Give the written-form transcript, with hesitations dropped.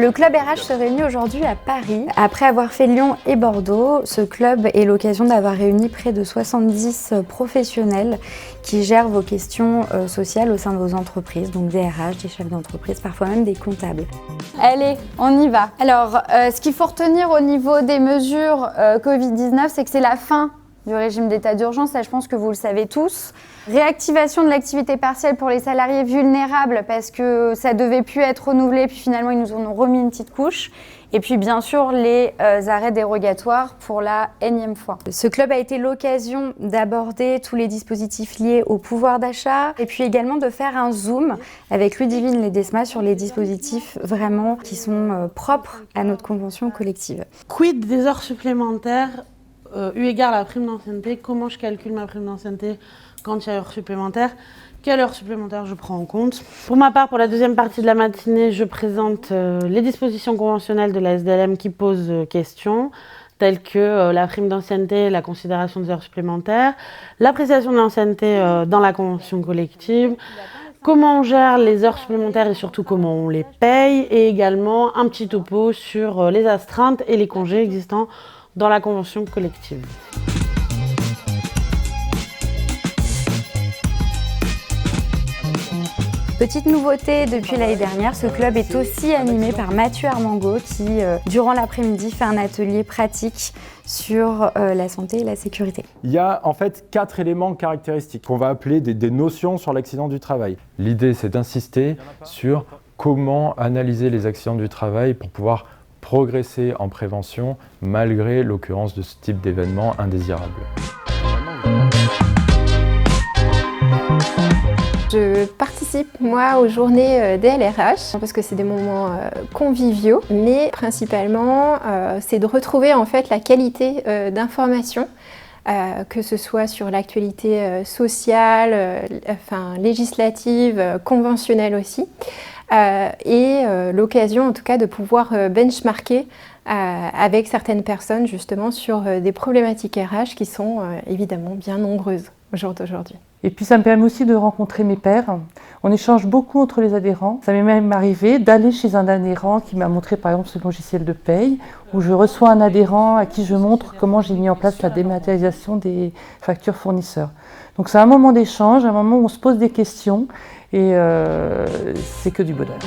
Le club RH se réunit aujourd'hui à Paris. Après avoir fait Lyon et Bordeaux, ce club est l'occasion d'avoir réuni près de 70 professionnels qui gèrent vos questions sociales au sein de vos entreprises, donc des RH, des chefs d'entreprise, parfois même des comptables. Allez, on y va. Alors, ce qu'il faut retenir au niveau des mesures Covid-19, c'est que c'est la fin du régime d'état d'urgence, ça je pense que vous le savez tous. Réactivation de l'activité partielle pour les salariés vulnérables parce que ça devait plus être renouvelé, puis finalement ils nous en ont remis une petite couche. Et puis bien sûr les arrêts dérogatoires pour la énième fois. Ce club a été l'occasion d'aborder tous les dispositifs liés au pouvoir d'achat et puis également de faire un zoom avec Ludivine Ledesma sur les dispositifs vraiment qui sont propres à notre convention collective. Quid des heures supplémentaires eu égard à la prime d'ancienneté? Comment je calcule ma prime d'ancienneté quand il y a heures supplémentaires? Quelle heure supplémentaire je prends en compte? Pour ma part, pour la deuxième partie de la matinée, je présente les dispositions conventionnelles de la SDLM qui posent question, telles que la prime d'ancienneté, la considération des heures supplémentaires, l'appréciation de l'ancienneté dans la convention collective, comment on gère les heures supplémentaires et surtout comment on les paye, et également un petit topo sur les astreintes et les congés existants dans la convention collective. Petite nouveauté depuis l'année dernière, ce club est aussi animé par Mathieu Armango qui, durant l'après-midi, fait un atelier pratique sur la santé et la sécurité. Il y a en fait 4 éléments caractéristiques qu'on va appeler des notions sur l'accident du travail. L'idée, c'est d'insister sur comment analyser les accidents du travail pour pouvoir progresser en prévention malgré l'occurrence de ce type d'événements indésirables. Je participe, moi, aux journées DLRH parce que c'est des moments conviviaux, mais principalement, c'est de retrouver en fait la qualité d'information, que ce soit sur l'actualité sociale, législative, conventionnelle aussi, et l'occasion en tout cas de pouvoir benchmarker avec certaines personnes justement sur des problématiques RH qui sont évidemment bien nombreuses au jour d'aujourd'hui. Et puis ça me permet aussi de rencontrer mes pairs. On échange beaucoup entre les adhérents. Ça m'est même arrivé d'aller chez un adhérent qui m'a montré par exemple ce logiciel de paye, où je reçois un adhérent à qui je montre comment j'ai mis en place la dématérialisation des factures fournisseurs. Donc c'est un moment d'échange, un moment où on se pose des questions et c'est que du bonheur.